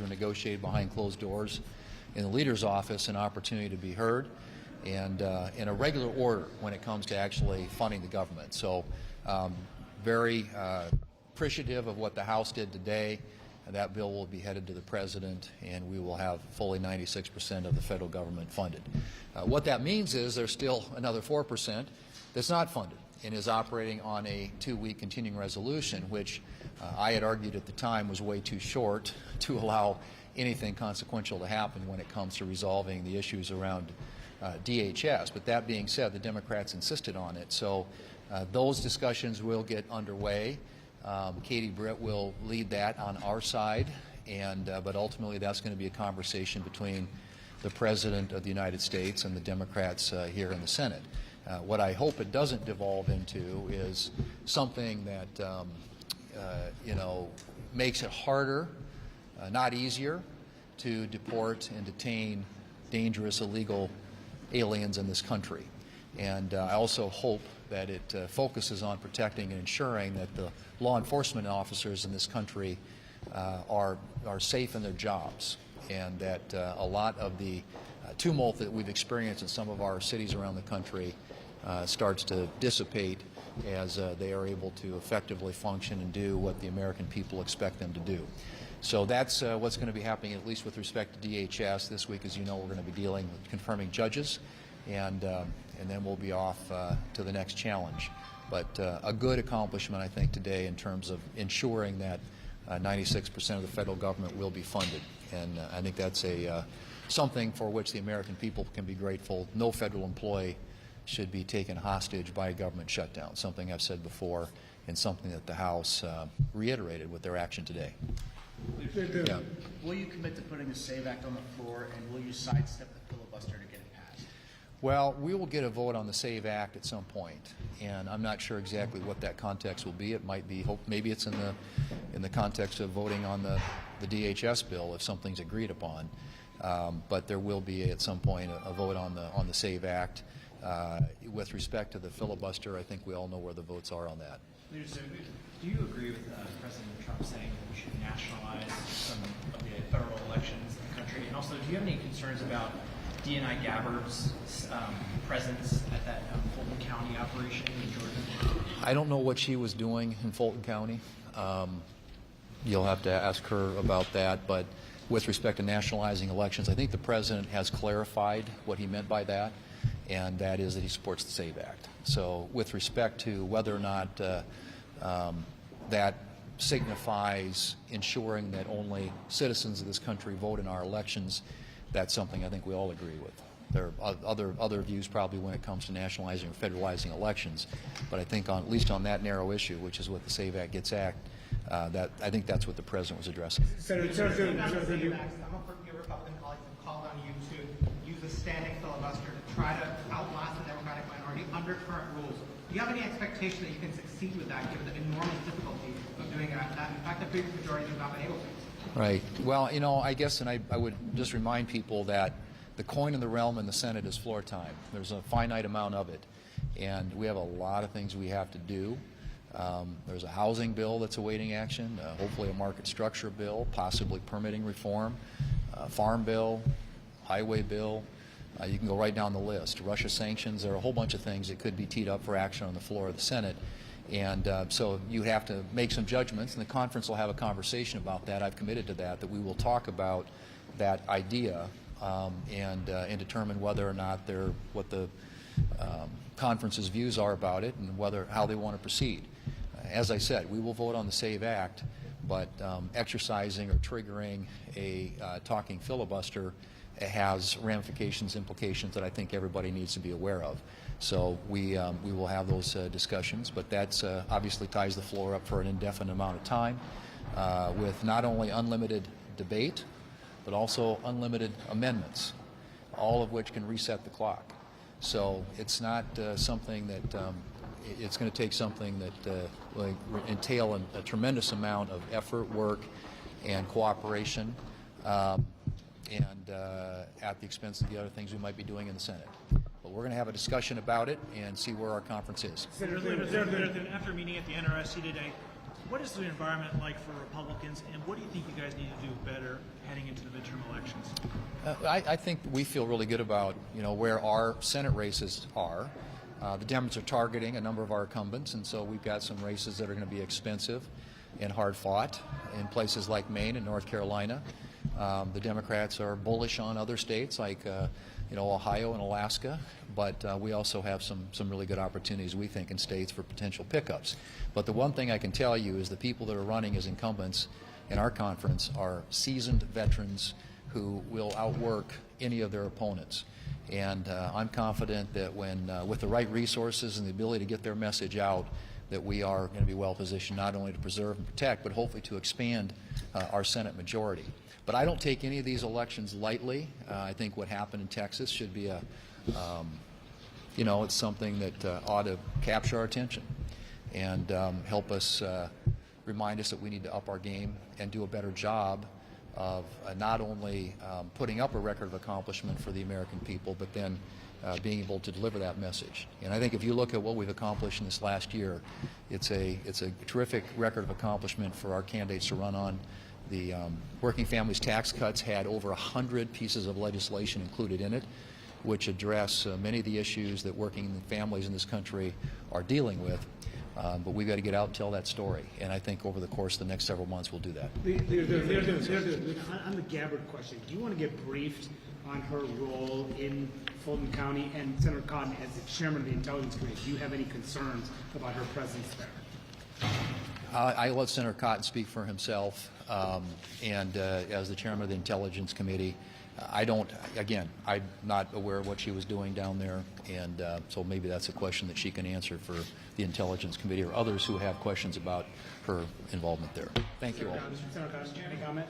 were negotiated behind closed doors in the leader's office, an opportunity to be heard and in a regular order when it comes to actually funding the government. So very appreciative of what the House did today. That bill will be headed to the President, and we will have fully 96% of the federal government funded. What that means is there's still another 4% that's not funded and is operating on a 2-week continuing resolution, which I had argued at the time was way too short to allow anything consequential to happen when it comes to resolving the issues around DHS. But that being said, the Democrats insisted on it. So those discussions will get underway. Katie Britt will lead that on our side, and but ultimately that's going to be a conversation between the President of the United States and the Democrats here in the Senate. What I hope it doesn't devolve into is something that makes it harder, not easier, to deport and detain dangerous illegal aliens in this country. And I also hope that it focuses on protecting and ensuring that the law enforcement officers in this country are safe in their jobs, and that a lot of the tumult that we've experienced in some of our cities around the country starts to dissipate as they are able to effectively function and do what the American people expect them to do. So that's what's going to be happening, at least with respect to DHS. This week, as you know, we're going to be dealing with confirming judges, and then we'll be off to the next challenge. But a good accomplishment, I think, today in terms of ensuring that 96% of the federal government will be funded. And I think that's something for which the American people can be grateful. No federal employee should be taken hostage by a government shutdown, something I've said before and something that the House reiterated with their action today. Yeah. Will you commit to putting the SAVE Act on the floor, and will you sidestep the filibuster to get it passed? Well, we will get a vote on the SAVE Act at some point, and I'm not sure exactly what that context will be. It might be, maybe it's in the context of voting on the DHS bill if something's agreed upon. But there will be at some point a vote on the SAVE Act. With respect to the filibuster, I think we all know where the votes are on that. Do you agree with President Trump saying that we should nationalize some of the federal elections in the country? And also, do you have any concerns about DNI Gabbard's presence at that Fulton County operation in Georgia? I don't know what she was doing in Fulton County. You'll have to ask her about that. But with respect to nationalizing elections, I think the President has clarified what he meant by that, and that is that he supports the SAVE Act. So with respect to whether or not that signifies ensuring that only citizens of this country vote in our elections, that's something I think we all agree with. There are other views probably when it comes to nationalizing or federalizing elections, but I think at least on that narrow issue, which is what the SAVE Act gets at, I think that's what the President was addressing. Senator, some of your Republican colleagues have called on you to use a standing filibuster to try to outlast the Democratic minority under current rules. Do you have any expectation that you can succeed with that, given the enormous difficulty of doing that? In fact, the big majority have not been able to. Right. Well, I guess, and I would just remind people that the coin in the realm in the Senate is floor time. There's a finite amount of it, and we have a lot of things we have to do. There's a housing bill that's awaiting action, hopefully a market structure bill, possibly permitting reform, farm bill, highway bill. You can go right down the list. Russia sanctions, there are a whole bunch of things that could be teed up for action on the floor of the Senate. And so you have to make some judgments, and the conference will have a conversation about that. I've committed to that we will talk about that idea and determine whether or not what the conference's views are about it and how they want to proceed. As I said, we will vote on the SAVE Act, but exercising or triggering a talking filibuster has ramifications, implications that I think everybody needs to be aware of. So we will have those discussions, but that's obviously ties the floor up for an indefinite amount of time with not only unlimited debate, but also unlimited amendments, all of which can reset the clock. So it's not something that it's going to take something that will entail a tremendous amount of effort, work, and cooperation, and at the expense of the other things we might be doing in the Senate. But we're going to have a discussion about it and see where our conference is. After meeting at the NRSC today, what is the environment like for Republicans, and what do you think you guys need to do better heading I think we feel really good about, where our Senate races are. The Democrats are targeting a number of our incumbents, and so we've got some races that are going to be expensive and hard fought in places like Maine and North Carolina. The Democrats are bullish on other states like Ohio and Alaska, but we also have some really good opportunities, we think, in states for potential pickups. But the one thing I can tell you is the people that are running as incumbents in our conference are seasoned veterans who will outwork any of their opponents. And I'm confident that when, with the right resources and the ability to get their message out, that we are going to be well positioned not only to preserve and protect, but hopefully to expand our Senate majority. But I don't take any of these elections lightly. I think what happened in Texas should be it's something that ought to capture our attention and help us remind us that we need to up our game and do a better job of not only putting up a record of accomplishment for the American people, but then being able to deliver that message. And I think if you look at what we've accomplished in this last year, it's a terrific record of accomplishment for our candidates to run on. The Working Families Tax Cuts had over 100 pieces of legislation included in it, which address many of the issues that working families in this country are dealing with. But we've got to get out and tell that story. And I think over the course of the next several months, we'll do that. On the Gabbard question, do you want to get briefed on her role in Fulton County, and Senator Cotton, as the chairman of the Intelligence Committee, do you have any concerns about her presence there? I let Senator Cotton speak for himself, and as the chairman of the Intelligence Committee, I'm not aware of what she was doing down there, and so maybe that's a question that she can answer for the Intelligence Committee or others who have questions about her involvement there. Thank you all. Senator Cotton, any comment?